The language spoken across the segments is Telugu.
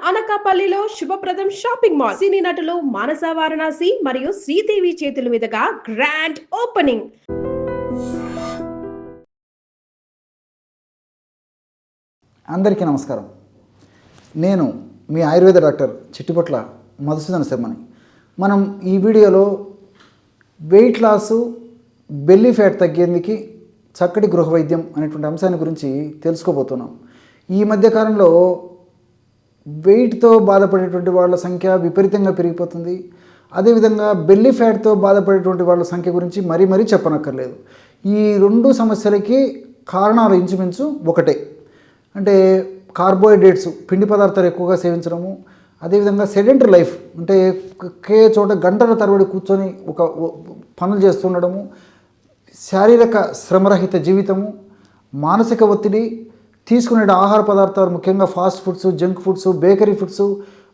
అనకాపల్లిలో శుభప్రదం షాపింగ్ మాల్. సినీ నటులు మానస వారణాసి మరియు శ్రీదేవి చేతుల మీదుగా గ్రాండ్ ఓపెనింగ్. అందరికీ నమస్కారం. నేను మీ ఆయుర్వేద డాక్టర్ చిట్టిపట్ల మధుసూదన శర్మని. మనం ఈ వీడియోలో వెయిట్ లాసు, బెల్లీ ఫ్యాట్ తగ్గేందుకు చక్కటి గృహ వైద్యం అనేటువంటి అంశాన్ని గురించి తెలుసుకోబోతున్నాం. ఈ మధ్యకాలంలో వెయిట్తో బాధపడేటువంటి వాళ్ళ సంఖ్య విపరీతంగా పెరిగిపోతుంది. అదేవిధంగా బెల్లీ ఫ్యాట్తో బాధపడేటువంటి వాళ్ళ సంఖ్య గురించి మరీ చెప్పనక్కర్లేదు. ఈ రెండు సమస్యలకి కారణాలు ఇంచుమించు ఒకటే. అంటే కార్బోహైడ్రేట్స్, పిండి పదార్థాలు ఎక్కువగా సేవించడము, అదేవిధంగా సెడెంటరీ లైఫ్, అంటే ఒకే చోట గంటల తరబడి కూర్చొని ఒక పనులు చేస్తుండడము, శారీరక శ్రమరహిత జీవితము, మానసిక ఒత్తిడి, తీసుకునే ఆహార పదార్థాలు ముఖ్యంగా fast foods, junk foods, bakery foods,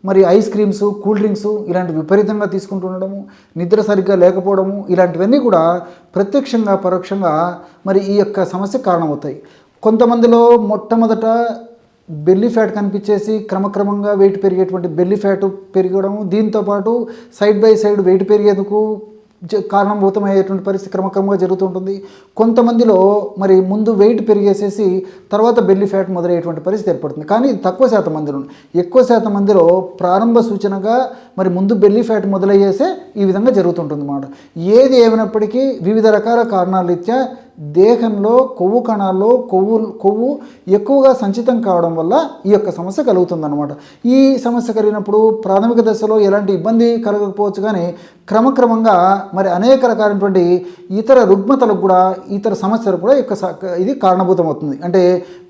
మరి ఐస్ క్రీమ్స్, కూల్ డ్రింక్స్ ఇలాంటి విపరీతంగా తీసుకుంటుండడము, నిద్ర సరిగ్గా లేకపోవడము, ఇలాంటివన్నీ కూడా ప్రత్యక్షంగా పరోక్షంగా మరి ఈ యొక్క సమస్య కారణమవుతాయి. కొంతమందిలో మొట్టమొదట బెల్లీ ఫ్యాట్ కనిపించేసి క్రమక్రమంగా వెయిట్ పెరిగేటువంటి బెల్లీ ఫ్యాట్ పెరగడము, దీంతోపాటు సైడ్ బై సైడ్ వెయిట్ పెరిగేందుకు కారణభూతమయ్యేటువంటి పరిస్థితి క్రమక్రమంగా జరుగుతుంటుంది. కొంతమందిలో మరి ముందు వెయిట్ పెరిగేసేసి తర్వాత బెల్లీ ఫ్యాట్ మొదలయ్యేటువంటి పరిస్థితి ఏర్పడుతుంది. కానీ ఇది తక్కువ శాతం మందిలో. ఎక్కువ శాతం మందిలో ప్రారంభ సూచనగా మరి ముందు బెల్లీ ఫ్యాట్ మొదలయ్యేసే ఈ విధంగా జరుగుతుంటుంది అన్నమాట. ఏది ఏమైనప్పటికీ వివిధ రకాల కారణాల రీత్యా దేహంలో కొవ్వు కణాల్లో కొవ్వు ఎక్కువగా సంచితం కావడం వల్ల ఈ యొక్క సమస్య కలుగుతుందన్నమాట. ఈ సమస్య కలిగినప్పుడు ప్రాథమిక దశలో ఎలాంటి ఇబ్బంది కలగకపోవచ్చు, కానీ క్రమక్రమంగా మరి అనేక రకాలైనటువంటి ఇతర రుగ్మతలకు కూడా, ఇతర సమస్యలకు కూడా ఇది కారణభూతం అవుతుంది. అంటే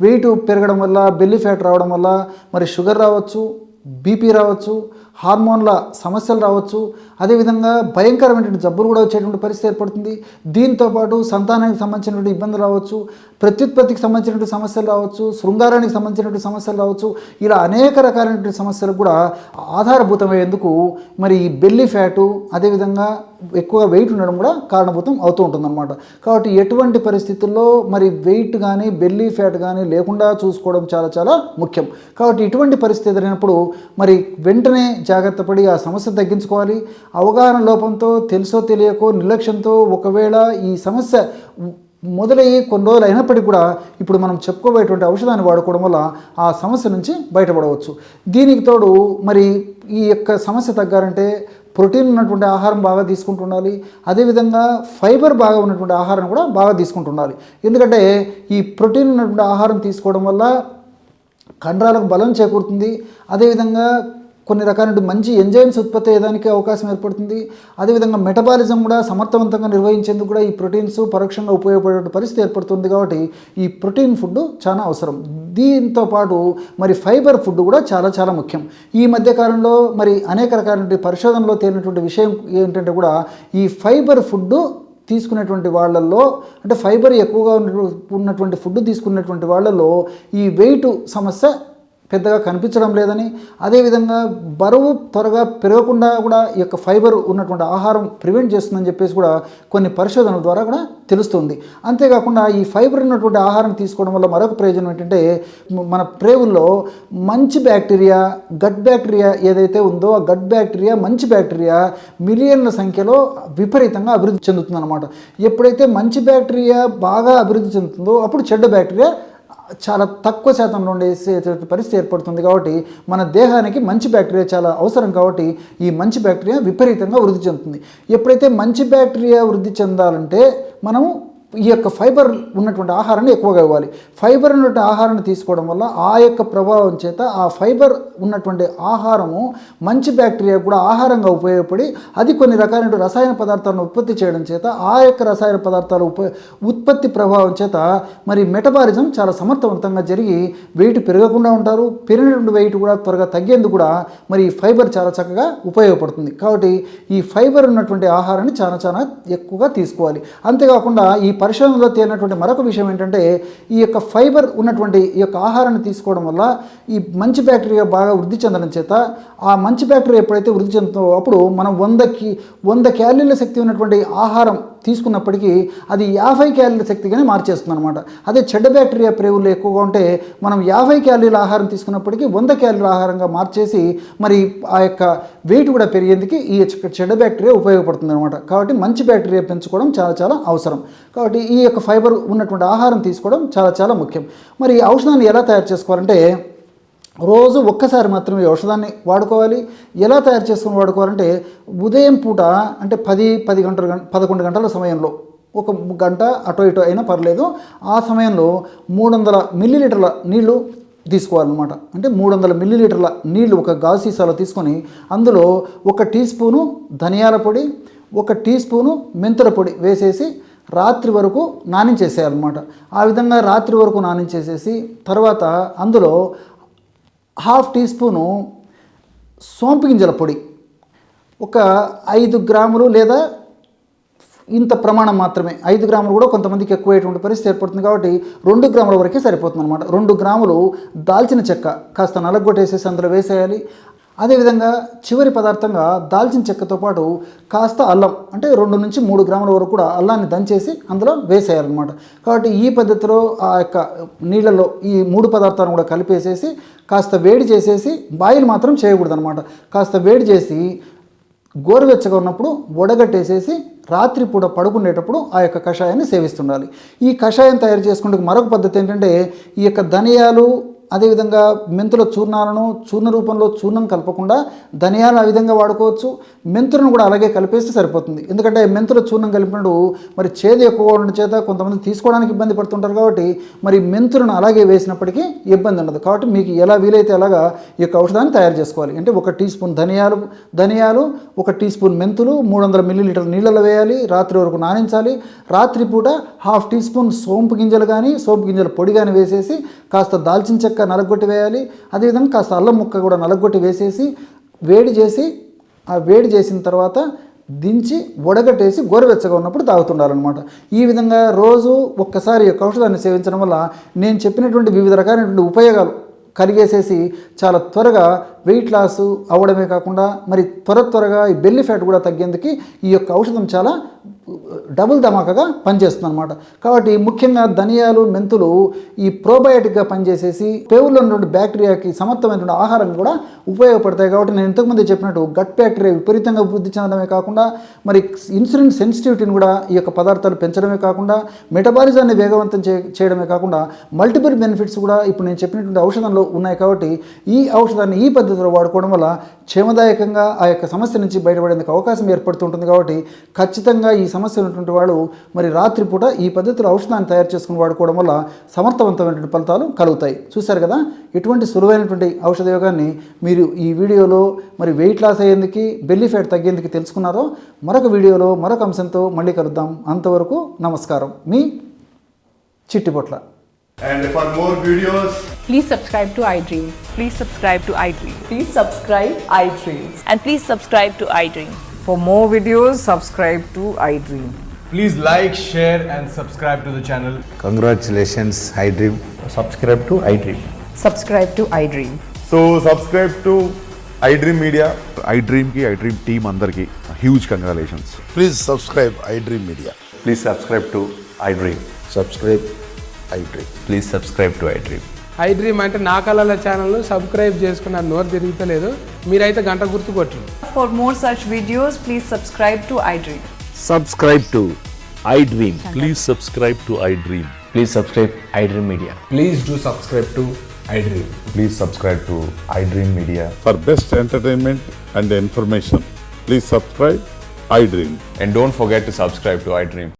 వెయిట్ పెరగడం వల్ల, బెల్లీ ఫ్యాట్ రావడం వల్ల మరి షుగర్ రావచ్చు, బీపీ రావచ్చు, హార్మోన్ల సమస్యలు రావచ్చు, అదేవిధంగా భయంకరమైనటువంటి జబ్బులు కూడా వచ్చేటువంటి పరిస్థితి ఏర్పడుతుంది. దీంతోపాటు సంతానానికి సంబంధించినటువంటి ఇబ్బందులు రావచ్చు, ప్రత్యుత్పత్తికి సంబంధించినటువంటి సమస్యలు రావచ్చు, శృంగారానికి సంబంధించినటువంటి సమస్యలు రావచ్చు. ఇలా అనేక రకాలైనటువంటి సమస్యలకు కూడా ఆధారభూతమయ్యేందుకు మరి ఈ బెల్లీ ఫ్యాటు, అదేవిధంగా ఎక్కువగా వెయిట్ ఉండడం కూడా కారణభూతం అవుతూ ఉంటుందన్నమాట. కాబట్టి ఎటువంటి పరిస్థితుల్లో మరి వెయిట్ కానీ బెల్లీ ఫ్యాట్ కానీ లేకుండా చూసుకోవడం చాలా ముఖ్యం. కాబట్టి ఇటువంటి పరిస్థితి ఎదురైనప్పుడు మరి వెంటనే జాగ్రత్త పడి ఆ సమస్య తగ్గించుకోవాలి. అవగాహన లోపంతో, తెలుసో తెలియకో, నిర్లక్ష్యంతో ఒకవేళ ఈ సమస్య మొదలయ్యి కొన్ని రోజులు అయినప్పటికీ కూడా ఇప్పుడు మనం చెప్పుకోబోయేటువంటి ఔషధాన్ని వాడుకోవడం వల్ల ఆ సమస్య నుంచి బయటపడవచ్చు. దీనికి తోడు మరి ఈ యొక్క సమస్య తగ్గాలంటే ప్రోటీన్ ఉన్నటువంటి ఆహారం బాగా తీసుకుంటుండాలి. అదేవిధంగా ఫైబర్ బాగా ఉన్నటువంటి ఆహారం కూడా బాగా తీసుకుంటుండాలి. ఎందుకంటే ఈ ప్రోటీన్ ఉన్నటువంటి ఆహారం తీసుకోవడం వల్ల కండరాలకు బలం చేకూరుతుంది. అదేవిధంగా కొన్ని రకాల మంచి ఎంజైమ్స్ ఉత్పత్తి అయ్యేదానికి అవకాశం ఏర్పడుతుంది. అదేవిధంగా మెటబాలిజం కూడా సమర్థవంతంగా నిర్వహించేందుకు కూడా ఈ ప్రోటీన్స్ పరోక్షంగా ఉపయోగపడే పరిస్థితి ఏర్పడుతుంది. కాబట్టి ఈ ప్రోటీన్ ఫుడ్ చాలా అవసరం. దీంతో పాటు మరి ఫైబర్ ఫుడ్ కూడా చాలా ముఖ్యం. ఈ మధ్యకాలంలో మరి అనేక రకాల పరిశోధనలో తేలినటువంటి విషయం ఏంటంటే కూడా ఈ ఫైబర్ ఫుడ్ తీసుకునేటువంటి వాళ్ళల్లో, అంటే ఫైబర్ ఎక్కువగా ఉన్నటువంటి ఫుడ్ తీసుకున్నటువంటి వాళ్ళల్లో ఈ వెయిట్ సమస్య పెద్దగా కనిపించడం లేదని, అదేవిధంగా బరువు త్వరగా పెరగకుండా కూడా ఈ యొక్క ఫైబర్ ఉన్నటువంటి ఆహారం ప్రివెంట్ చేస్తుందని చెప్పేసి కూడా కొన్ని పరిశోధనల ద్వారా కూడా తెలుస్తుంది. అంతేకాకుండా ఈ ఫైబర్ ఉన్నటువంటి ఆహారం తీసుకోవడం వల్ల మరొక ప్రయోజనం ఏంటంటే మన ప్రేవుల్లో మంచి బ్యాక్టీరియా, గట్ బ్యాక్టీరియా ఏదైతే ఉందో ఆ గట్ బ్యాక్టీరియా, మంచి బ్యాక్టీరియా మిలియన్ల సంఖ్యలో విపరీతంగా అభివృద్ధి చెందుతుందన్నమాట. ఎప్పుడైతే మంచి బ్యాక్టీరియా బాగా అభివృద్ధి చెందుతుందో అప్పుడు చెడ్డ బ్యాక్టీరియా చాలా తక్కువ శాతంలో ఉండే పరిస్థితి ఏర్పడుతుంది. కాబట్టి మన దేహానికి మంచి బ్యాక్టీరియా చాలా అవసరం. కాబట్టి ఈ మంచి బ్యాక్టీరియా విపరీతంగా వృద్ధి చెందుతుంది. ఎప్పుడైతే మంచి బ్యాక్టీరియా వృద్ధి చెందాలంటే మనము ఈ యొక్క ఫైబర్ ఉన్నటువంటి ఆహారాన్ని ఎక్కువగా ఇవ్వాలి. ఫైబర్ ఉన్నటువంటి ఆహారాన్ని తీసుకోవడం వల్ల ఆ యొక్క ప్రభావం చేత ఆ ఫైబర్ ఉన్నటువంటి ఆహారము మంచి బ్యాక్టీరియా కూడా ఆహారంగా ఉపయోగపడి అది కొన్ని రకాలైన రసాయన పదార్థాలను ఉత్పత్తి చేయడం చేత ఆ యొక్క రసాయన పదార్థాల ఉత్పత్తి ప్రభావం చేత మరి మెటబాలిజం చాలా సమర్థవంతంగా జరిగి వెయిట్ పెరగకుండా ఉంటారు. పెరిగినటువంటి వెయిట్ కూడా త్వరగా తగ్గేందుకు కూడా మరి ఈ ఫైబర్ చాలా చక్కగా ఉపయోగపడుతుంది. కాబట్టి ఈ ఫైబర్ ఉన్నటువంటి ఆహారాన్ని చాలా ఎక్కువగా తీసుకోవాలి. అంతేకాకుండా ఈ పరిశోధనలో తేలినటువంటి మరొక విషయం ఏంటంటే ఈ యొక్క ఫైబర్ ఉన్నటువంటి ఈ యొక్క ఆహారాన్ని తీసుకోవడం వల్ల ఈ మంచి బ్యాక్టీరియా బాగా వృద్ధి చెందడం చేత ఆ మంచి బ్యాక్టీరియా ఎప్పుడైతే వృద్ధి చెందుతుందో అప్పుడు మనం 100 క్యాలరీల శక్తి ఉన్నటువంటి ఆహారం తీసుకున్నప్పటికీ అది 50 క్యాలరీల శక్తిగానే మార్చేస్తుంది అనమాట. అదే చెడ్డ బ్యాక్టీరియా ప్రేగులు ఎక్కువగా ఉంటే మనం 50 క్యాలరీల ఆహారం తీసుకున్నప్పటికీ 100 క్యాలరీల ఆహారంగా మార్చేసి మరి ఆ యొక్క వెయిట్ కూడా పెరిగేందుకు ఈ చెడ్డ బ్యాక్టీరియా ఉపయోగపడుతుంది అనమాట. కాబట్టి మంచి బ్యాక్టీరియా పెంచుకోవడం చాలా చాలా అవసరం. కాబట్టి ఈ యొక్క ఫైబర్ ఉన్నటువంటి ఆహారం తీసుకోవడం చాలా చాలా ముఖ్యం. మరి ఈ ఔషధాన్ని ఎలా తయారు చేసుకోవాలంటే రోజు ఒక్కసారి మాత్రమే ఔషధాన్ని వాడుకోవాలి. ఎలా తయారు చేసుకుని వాడుకోవాలంటే ఉదయం పూట అంటే 11 గంటల సమయంలో 1 గంట అటో ఇటో అయినా పర్లేదు, ఆ సమయంలో 300 మిల్లీలీటర్ల నీళ్లు తీసుకోవాలన్నమాట. అంటే 300 మిల్లీలీటర్ల నీళ్లు ఒక గాజు సీసాలో తీసుకొని అందులో 1 టీ స్పూను ధనియాల పొడి, 1 టీ స్పూను మెంతుల పొడి వేసేసి రాత్రి వరకు నానించేసేయాలన్నమాట. ఆ విధంగా రాత్రి వరకు నానించేసేసి తర్వాత అందులో 1/2 టీ స్పూను సోంపు గింజల పొడి, ఒక 5 గ్రాములు లేదా ఇంత ప్రమాణం మాత్రమే, 5 గ్రాములు కూడా కొంతమందికి ఎక్కువైనటువంటి పరిస్థితి ఏర్పడుతుంది కాబట్టి 2 గ్రాముల వరకే సరిపోతుంది అనమాట. 2 గ్రాములు దాల్చిన చెక్క కాస్త నలగొట్టేసేసి అందులో వేసేయాలి. అదేవిధంగా చివరి పదార్థంగా దాల్చిన చెక్కతో పాటు కాస్త అల్లం, అంటే 2 నుంచి 3 గ్రాముల వరకు కూడా అల్లాన్ని దంచేసి అందులో వేసేయాలన్నమాట. కాబట్టి ఈ పద్ధతిలో ఆ యొక్క నీళ్ళలో ఈ 3 పదార్థాలను కూడా కలిపేసేసి కాస్త వేడి చేసేసి, బాయిల్ మాత్రం చేయకూడదు అనమాట, కాస్త వేడి చేసి గోరువెచ్చగా ఉన్నప్పుడు వడగట్టేసేసి రాత్రిపూట పడుకునేటప్పుడు ఆ యొక్క కషాయాన్ని సేవిస్తుండాలి. ఈ కషాయం తయారు చేసుకుంటే మరొక పద్ధతి ఏంటంటే ఈ యొక్క ధనియాలు అదేవిధంగా మెంతుల చూర్ణాలను చూర్ణ రూపంలో చూర్ణం కలపకుండా ధనియాలు ఆ విధంగా వాడుకోవచ్చు. మెంతులను కూడా అలాగే కలిపేస్తే సరిపోతుంది. ఎందుకంటే మెంతుల చూర్ణం కలిపినప్పుడు మరి చేదు ఎక్కువగా ఉండడం చేత కొంతమంది తీసుకోవడానికి ఇబ్బంది పడుతుంటారు. కాబట్టి మరి మెంతులను అలాగే వేసినప్పటికీ ఇబ్బంది ఉండదు. కాబట్టి మీకు ఎలా వీలైతే అలాగా ఈ యొక్క ఔషధాన్ని తయారు చేసుకోవాలి. అంటే 1 టీ స్పూన్ ధనియాలు 1 టీ స్పూన్ మెంతులు 300 మిల్లీలీటర్ల నీళ్ళలో వేయాలి, రాత్రి వరకు నానించాలి. రాత్రిపూట 1/2 టీ స్పూన్ సోంపు గింజలు కానీ సోంపు గింజల పొడి కానీ వేసేసి కాస్త దాల్చిన చెక్క నలగొట్టి వేయాలి. అదేవిధంగా కాస్త అల్లం ముక్క కూడా నలగొట్టి వేసేసి వేడి చేసి ఆ వేడి చేసిన తర్వాత దించి వడగట్టేసి గోరువెచ్చగా ఉన్నప్పుడు తాగుతుండాలన్నమాట. ఈ విధంగా రోజు ఒక్కసారి యొక్క ఔషధాన్ని సేవించడం వల్ల నేను చెప్పినటువంటి వివిధ రకాలైనటువంటి ఉపయోగాలు కలిగేసేసి చాలా త్వరగా వెయిట్ లాస్ అవ్వడమే కాకుండా మరి త్వరగా ఈ బెల్లీ ఫ్యాట్ కూడా తగ్గేందుకు ఈ యొక్క ఔషధం చాలా డబుల్ ధమాకగా పనిచేస్తుంది అనమాట. కాబట్టి ముఖ్యంగా ధనియాలు మెంతులు ఈ ప్రోబయోటిక్గా పనిచేసేసి పేగుల్లో ఉన్నటువంటి బ్యాక్టీరియాకి సమర్థమైనటువంటి ఆహారం కూడా ఉపయోగపడతాయి. కాబట్టి నేను ఇంతకుముందు చెప్పినట్టు గట్ బ్యాక్టీరియా విపరీతంగా వృద్ధి చెందడమే కాకుండా మరి ఇన్సులిన్ సెన్సిటివిటీని కూడా ఈ యొక్క పదార్థాలు పెంచడమే కాకుండా మెటబాలిజాన్ని వేగవంతం చేయడమే కాకుండా మల్టిపుల్ బెనిఫిట్స్ కూడా ఇప్పుడు నేను చెప్పినటువంటి ఔషధంలో ఉన్నాయి. కాబట్టి ఈ ఔషధాన్ని ఈ పద్ధతిలో వాడుకోవడం వల్ల క్షేమదాయకంగా ఆ యొక్క సమస్య నుంచి బయటపడేందుకు అవకాశం ఏర్పడుతుంటుంది. కాబట్టి ఖచ్చితంగా ఈ సమస్య ఉన్నటువంటి వాళ్ళు మరి రాత్రిపూట ఈ పద్ధతిలో ఔషధాన్ని తయారు చేసుకుని వాడుకోవడం వల్ల సమర్థవంతమైనటువంటి ఫలితాలు కలుగుతాయి. చూశారు కదా, ఎటువంటి సులువైనటువంటి ఔషధ యోగాన్ని మీరు ఈ వీడియోలో మరి వెయిట్ లాస్ అయ్యేందుకు బెల్లీ ఫ్యాట్ తగ్గేందుకు తెలుసుకున్నారో. మరొక వీడియోలో మరొక అంశంతో మళ్ళీ కలుద్దాం. అంతవరకు నమస్కారం. మీ Chittipotla. And for more videos, Please subscribe to iDream. Please subscribe to iDream. Please subscribe iDream. And please subscribe to iDream. For more videos, subscribe to iDream. please like, share and subscribe to the channel. Congratulations, iDream. Subscribe to iDream. Subscribe to iDream. So subscribe to iDream Media. iDream team అందరికి huge congratulations. Please subscribe iDream Media. Please subscribe to iDream. Subscribe iDream. Please subscribe to iDream. iDream అంటే నా కళల ఛానల్ను సబ్స్క్రైబ్ చేసుకున్న నోరు తిరుగుతలేదు, మీరైతే గంట గుర్తు కొట్టండి. For more such videos, please subscribe to iDream. Subscribe to iDream. Please subscribe to iDream. Please subscribe iDream Media. Please do subscribe to iDream. Please subscribe to iDream Media. For best entertainment and information, please subscribe iDream. And don't forget to subscribe to iDream.